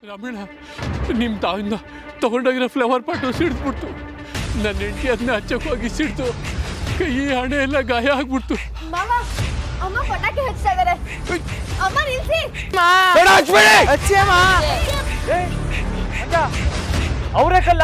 ರಮಣ ನಿಮ್ಮ ತಾವಿಂದ ತಗೊಂಡೋಗಿರೋ ಫ್ಲವರ್ ಪಾಟು ಸಿಡಿದ್ಬಿಡ್ತು. ನನ್ನ ಹೆಂಡತಿ ಅದನ್ನ ಹಚ್ಚಕ್ಕೆ ಹೋಗಿ ಸಿಡ್ತು. ಕೈ ಹಣೆ ಎಲ್ಲ ಗಾಯ ಆಗ್ಬಿಡ್ತು. ಮಾಮ ಅಮ್ಮ ಪಟಾಕಿ ಹಚ್ತಾ ಇದ್ದಾರೆ. ಅಮ್ಮ ನಿಲ್ಸಿ. ಅವರೇ ಕಲ್ಲ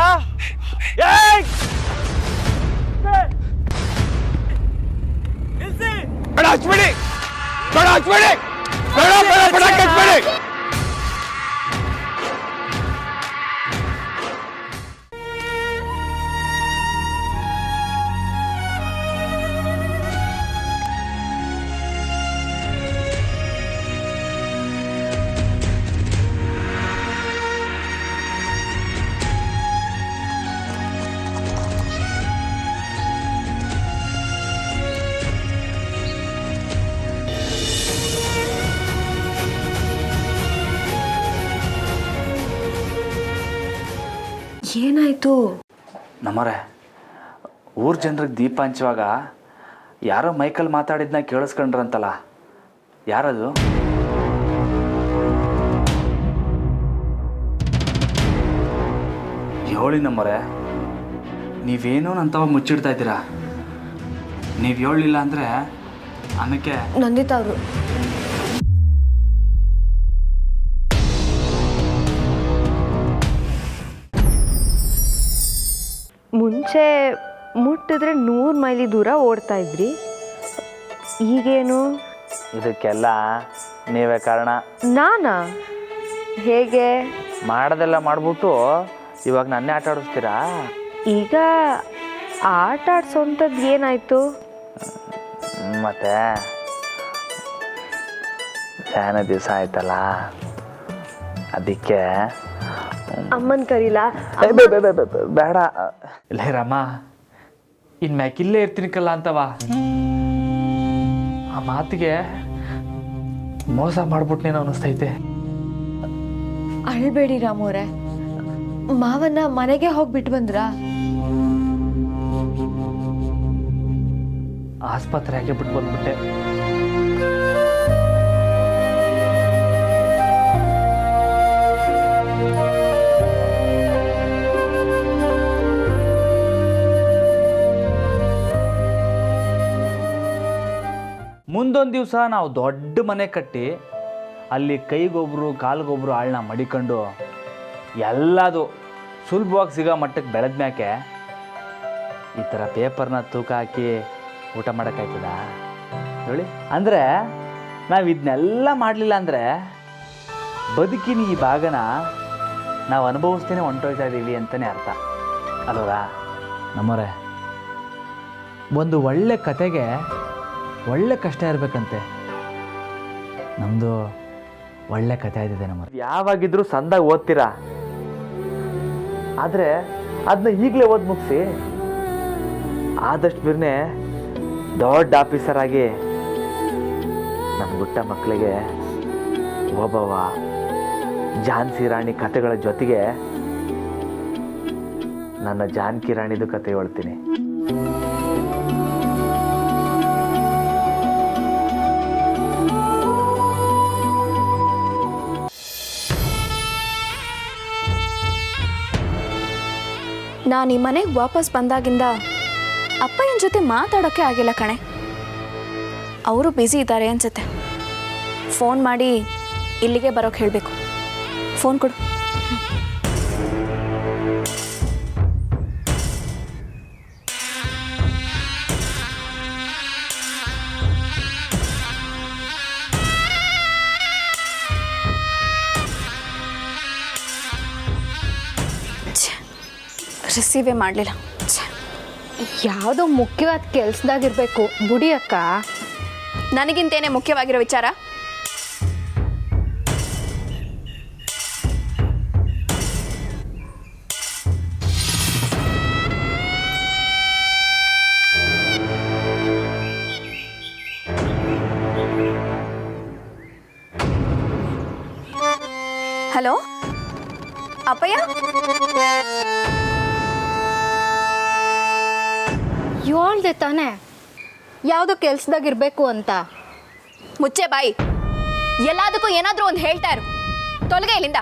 ಏನಾಯ್ತು? ನಮ್ಮರೆ ಊರ್ ಜನರಿಗೆ ದೀಪ ಹಂಚುವಾಗ ಯಾರೋ ಮೈಕಲ್ ಮಾತಾಡಿದ್ನ ಕೇಳಿಸ್ಕೊಂಡ್ರಂತಲ್ಲ, ಯಾರದು? ಹೇಳಿ ನಮ್ಮರೆ, ನೀವೇನೋ ನಂತವ ಮುಚ್ಚಿಡ್ತಾ ಇದ್ದೀರಾ. ನೀವು ಹೇಳಲಿಲ್ಲ ಅಂದರೆ ಆಮೇಲೆ ನಂದಿತಾ ಅವರು. ಮುಂಚೆ ಮುಟ್ಟಿದ್ರೆ 100 ಮೈಲಿ ದೂರ ಓಡ್ತಾ ಇದ್ರಿ, ಈಗೇನು? ಇದಕ್ಕೆಲ್ಲ ನೀವೇ ಕಾರಣ. ನಾನಾ? ಹೇಗೆ? ಮಾಡೋದೆಲ್ಲ ಮಾಡಿಬಿಟ್ಟು ಇವಾಗ ನನ್ನೇ ಆಟ ಆಡಿಸ್ತೀರಾ? ಈಗ ಆಟ ಆಡ್ಸೋಂಥದ್ದು ಏನಾಯ್ತು? ಮತ್ತೆ ಶಾನ ದಿವಸ ಆಯ್ತಲ್ಲ, ಅದಕ್ಕೆ ಅಮ್ಮನ್ ಕರೀಲ? ಬೇಡ. ಲೇ ರಾಮ, ಇನ್ ಮ್ಯಾಕಿಲ್ಲೇ ಇರ್ತೀನಿ ಕಲ್ಲ ಅಂತವ. ಆ ಮಾತಿಗೆ ಮೋಸ ಮಾಡ್ಬಿಟ್ನೇನೋ ಅನಿಸ್ತೈತೆ. ಅಳ್ಬೇಡಿ ರಾಮೋರೆ, ಮಾವನ್ನ ಮನೆಗೆ ಹೋಗ್ಬಿಟ್ಟು ಬಂದ್ರ? ಆಸ್ಪತ್ರೆಗೆ ಬಿಟ್ಟು ಬಂದ್ಬಿಟ್ಟೆ. ಮುಂದೊಂದು ದಿವಸ ನಾವು ದೊಡ್ಡ ಮನೆ ಕಟ್ಟಿ ಅಲ್ಲಿ ಕೈಗೊಬ್ರು ಕಾಲ್ಗೊಬ್ರು ಆಳನ್ನ ಮಡಿಕೊಂಡು ಎಲ್ಲದು ಸುಲಭವಾಗಿ ಸಿಗೋ ಮಟ್ಟಕ್ಕೆ ಬೆಳೆದ ಮ್ಯಾಕೆ ಈ ಥರ ಪೇಪರ್ನ ತೂಕ ಹಾಕಿ ಊಟ ಮಾಡೋಕ್ಕಾಯ್ತದ ಹೇಳಿ? ಅಂದರೆ ನಾವು ಇದನ್ನೆಲ್ಲ ಮಾಡಲಿಲ್ಲ ಅಂದರೆ ಬದುಕಿನ ಈ ಭಾಗನ ನಾವು ಅನುಭವಿಸ್ತೇನೆ ಹೊಂಟೋಯ್ತಾ ಇದ್ದೀವಿ ಅಂತಲೇ ಅರ್ಥ ಅಲ್ವರಾ? ನಮ್ಮರೆ, ಒಂದು ಒಳ್ಳೆ ಕತೆಗೆ ಒಳ್ಳೆ ಕಷ್ಟ ಇರಬೇಕಂತೆ. ನಮ್ಮದು ಒಳ್ಳೆ ಕತೆ ಆಯ್ತಿದೆ ನಮ್ಮ. ಯಾವಾಗಿದ್ರೂ ಸಂದಾಗ ಓದ್ತೀರಾ, ಆದರೆ ಅದನ್ನ ಈಗಲೇ ಓದಿ ಮುಗಿಸಿ ಆದಷ್ಟು ಬಿರ್ನೆ ದೊಡ್ಡ ಆಫೀಸರ್ ಆಗಿ ನಮ್ಮ ಗುಟ್ಟ ಮಕ್ಕಳಿಗೆ ಓಬವ್ವ ಝಾನ್ಸಿ ರಾಣಿ ಕತೆಗಳ ಜೊತೆಗೆ ನನ್ನ ಜಾನಕಿ ರಾಣಿದು ಕತೆ ಹೇಳ್ತೀನಿ. ನಾನು ಈ ಮನೆಗೆ ವಾಪಸ್ ಬಂದಾಗಿಂದ ಅಪ್ಪಯ್ಯನ ಜೊತೆ ಮಾತಾಡೋಕ್ಕೆ ಆಗಿಲ್ಲ ಕಣೆ. ಅವರು ಬ್ಯುಸಿ ಇದ್ದಾರೆ ಅನ್ಸುತ್ತೆ. ಫೋನ್ ಮಾಡಿ ಇಲ್ಲಿಗೆ ಬರೋಕ್ಕೆ ಹೇಳಬೇಕು. ಫೋನ್ ಕೊಡು. ರಿಸೀವೇ ಮಾಡಲಿಲ್ಲ. ಯಾವುದೋ ಮುಖ್ಯವಾದ ಕೆಲಸದಾಗಿರ್ಬೇಕು ಬುಡಿ ಅಕ್ಕ. ನನಗಿಂತೇನೆ ಮುಖ್ಯವಾಗಿರೋ ವಿಚಾರ. ಹಲೋ ಅಪ್ಪಯ್ಯ, ಹೇಳ್ದೆ ತಾನೆ ಯಾವುದೋ ಕೆಲಸದಾಗಿರ್ಬೇಕು ಅಂತ. ಮುಚ್ಚೆ ಬಾಯಿ. ಎಲ್ಲದಕ್ಕೂ ಏನಾದರೂ ಒಂದು ಹೇಳ್ತಾ ಇರು. ತೊಲಗೆ ಇಲ್ಲಿಂದ.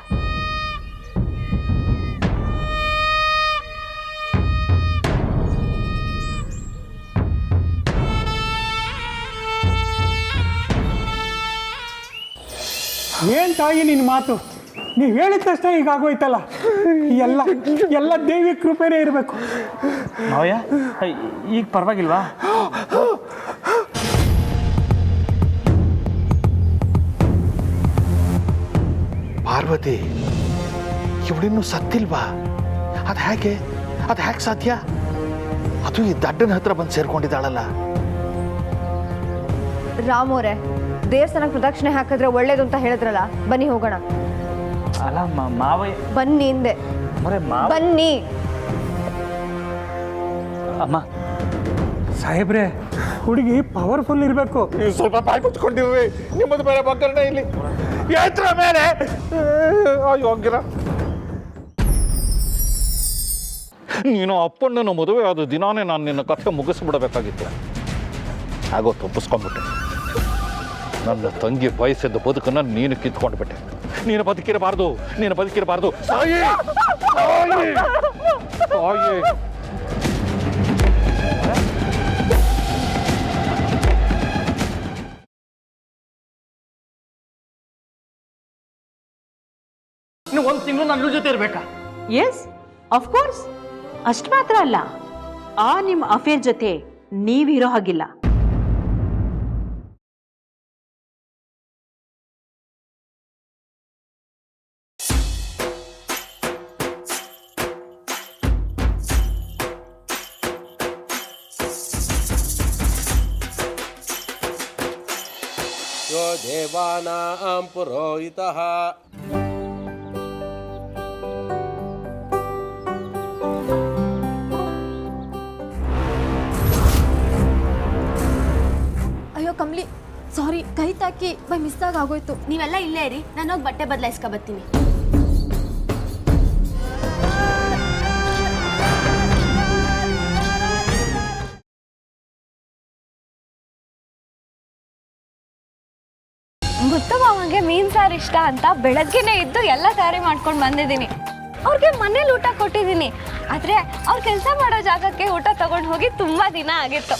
ಏನು ತಾಯಿ ನಿನ್ನ ಮಾತು, ನೀವು ಹೇಳಿದ ತಕ್ಷಣ ಈಗ ಆಗೋಯ್ತಲ್ಲ. ಎಲ್ಲ ಎಲ್ಲ ದೇವಿ ಕೃಪೆನೇ ಇರಬೇಕು. ಮಾವಯ್ಯ ಈಗ ಪರವಾಗಿಲ್ವಾ? ಪಾರ್ವತಿ ಇವಳಿನ್ನೂ ಸತ್ತಿಲ್ವಾ? ಅದು ಹೇಗೆ ಸಾಧ್ಯ? ಅದು ಈ ದಡ್ಡನ ಹತ್ರ ಬಂದು ಸೇರ್ಕೊಂಡಿದ್ದಾಳಲ್ಲ. ರಾಮೋರೆ, ದೇವಸ್ಥಾನಕ್ಕೆ ಪ್ರದಕ್ಷಿಣೆ ಹಾಕಿದ್ರೆ ಒಳ್ಳೇದು ಅಂತ ಹೇಳಿದ್ರಲ್ಲ, ಬನ್ನಿ ಹೋಗೋಣ. ಅಲ್ಲ ಮಾವಯ್ಯ ಬನ್ನಿ ಹಿಂದೆ ಬನ್ನಿ. ಅಮ್ಮ ಸಾಹೇಬ್ರೆ, ಹುಡುಗಿ ಪವರ್ಫುಲ್ ಇರಬೇಕು. ನೀವು ಸ್ವಲ್ಪ ಬಾಯಿ ಮುಚ್ಕೊಂಡಿರ್ರಿ, ನಿಮ್ಮದು ಬೇರೆ ಬಗ್ಗರಣ ಇಲ್ಲಿ ಎತ್ತರ ಮೇಲೆ. ಯೋಗ್ಯರ ನೀನು ಅಪ್ಪಣ್ಣನ ಮದುವೆ ಆದ ದಿನಾನೇ ನಾನು ನಿನ್ನ ಕಥೆ ಮುಗಿಸ್ಬಿಡಬೇಕಾಗಿತ್ತು. ಆಗೋ ತಪ್ಪಿಸ್ಕೊಂಡ್ಬಿಟ್ಟೆ. ನನ್ನ ತಂಗಿ ಬಯಸಿದ್ದ ಬದುಕನ್ನು ನೀನು ಕಿತ್ಕೊಂಡ್ಬಿಟ್ಟೆ. ನೀನು ಬದುಕಿರಬಾರ್ದು. ತಾಯಿ ಇನ್ನು 1 ತಿಂಗಳು ನನ್ನ ಜೊತೆ ಇರಬೇಕಾ? Yes of course. ಅಷ್ಟು ಮಾತ್ರ ಅಲ್ಲ, ಆ ನಿಮ್ಮ ಅಫೇರ್ ಜೊತೆ ನೀವಿರೋ ಹಾಗಿಲ್ಲ. यो देवानां पुरोहितः ಅಯ್ಯೋ ಕಮ್ಲಿ, ಸಾರಿ, ಕೈ ತಾಕಿ ಬೈ ಮಿಸ್ಸಾಗಿ ಆಗೋಯ್ತು. ನೀವೆಲ್ಲ ಇಲ್ಲೇ ಇರಿ, ನಾನು ಹೋಗಿ ಬಟ್ಟೆ ಬದಲಾಯಿಸ್ಕೊ ಬರ್ತೀನಿ. ಗೊತ್ತು ಮಾವಂಗೆ ಮೀನ್ ಸಾರು ಇಷ್ಟ ಅಂತ ಬೆಳಗ್ಗೆನೇ ಇದ್ದು ಎಲ್ಲ ತಯಾರಿ ಮಾಡ್ಕೊಂಡು ಬಂದಿದ್ದೀನಿ. ಅವ್ರಿಗೆ ಮನೇಲಿ ಊಟ ಕೊಟ್ಟಿದ್ದೀನಿ, ಆದರೆ ಅವ್ರು ಕೆಲಸ ಮಾಡೋ ಜಾಗಕ್ಕೆ ಊಟ ತಗೊಂಡು ಹೋಗಿ ತುಂಬ ದಿನ ಆಗಿತ್ತು.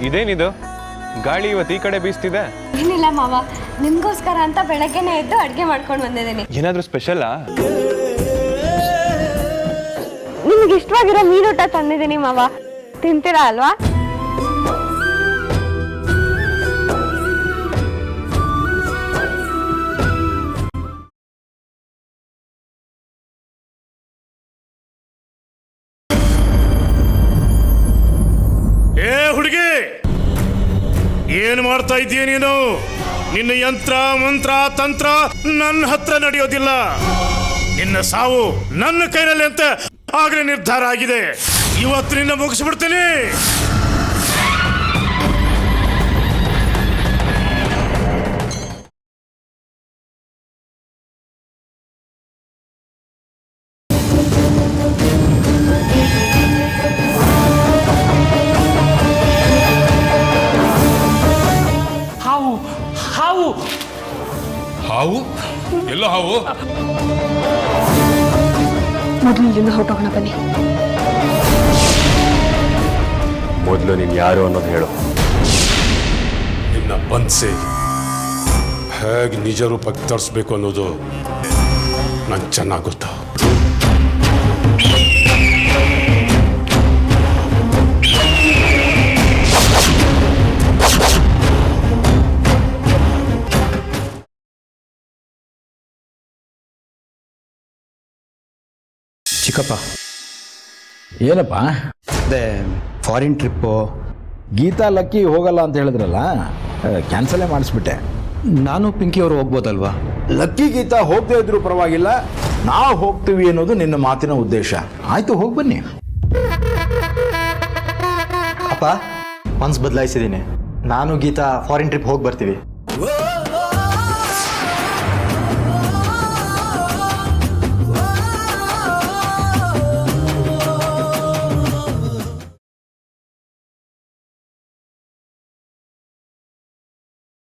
ಇದೇನಿದು ಗಾಳಿ ಇವತ್ತು ಈ ಕಡೆ ಬೀಸ್ತಿದೆ? ಏನಿಲ್ಲ ಮಾವ, ನಿಮ್ಗೋಸ್ಕರ ಅಂತ ಬೆಳಗ್ಗೆನೇ ಎದ್ದು ಅಡುಗೆ ಮಾಡ್ಕೊಂಡು ಬಂದಿದ್ದೀನಿ. ಏನಾದರೂ ಸ್ಪೆಷಲ್ಲಾ? ನಿಮ್ಗೆ ಇಷ್ಟವಾಗಿರೋ ಮೀನೂಟ ತಂದಿದ್ದೀನಿ ಮಾವ, ತಿಂತೀರಾ ಅಲ್ವಾ? ಹುಡುಗಿ, ಏನು ಮಾಡ್ತಾ ಇದೀಯ ನೀನು? ನಿನ್ನ ಯಂತ್ರ ಮಂತ್ರ ತಂತ್ರ ನನ್ನ ಹತ್ರ ನಡೆಯೋದಿಲ್ಲ. ನಿನ್ನ ಸಾವು ನನ್ನ ಕೈನಲ್ಲಿ ಅಂತ ಆಗ್ಲೇ ನಿರ್ಧಾರ ಆಗಿದೆ. ಇವತ್ತು ನಿನ್ನ ಮುಗಿಸ್ಬಿಡ್ತೀನಿ. ಹಾವು ಎಲ್ಲ ಹಾವು? ಮೊದಲು ಇಲ್ಲಿಂದ ಹೊರಟೋಗೋಣ ಬನ್ನಿ. ಮೊದಲು ನೀನು ಯಾರು ಅನ್ನೋದು ಹೇಳು. ನಿನ್ನ ಬಂದ್ಸೆ ಹೇಗೆ ನಿಜ ರೂಪಕ್ಕೆ ತರಿಸ್ಬೇಕು ಅನ್ನೋದು ನಂಗೆ ಚೆನ್ನಾಗಿ ಗೊತ್ತು. ಚಿಕ್ಕಪ್ಪ, ಏನಪ್ಪ ಅದೇ ಫಾರಿನ್ ಟ್ರಿಪ್ಪು? ಗೀತಾ ಲಕ್ಕಿ ಹೋಗಲ್ಲ ಅಂತ ಹೇಳಿದ್ರಲ್ಲ, ಕ್ಯಾನ್ಸಲೇ ಮಾಡಿಸ್ಬಿಟ್ಟೆ. ನಾನು ಪಿಂಕಿ ಅವರು ಹೋಗ್ಬೋದಲ್ವಾ? ಲಕ್ಕಿ ಗೀತಾ ಹೋಗದೇ ಇದ್ರೂ ಪರವಾಗಿಲ್ಲ, ನಾವು ಹೋಗ್ತೀವಿ ಅನ್ನೋದು ನಿನ್ನ ಮಾತಿನ ಉದ್ದೇಶ. ಆಯಿತು, ಹೋಗಿ ಬನ್ನಿ. ಅಪ್ಪ, ಮನ್ಸು ಬದಲಾಯಿಸಿದ್ದೀನಿ. ನಾನು ಗೀತಾ ಫಾರಿನ್ ಟ್ರಿಪ್ ಹೋಗಿ ಬರ್ತೀವಿ.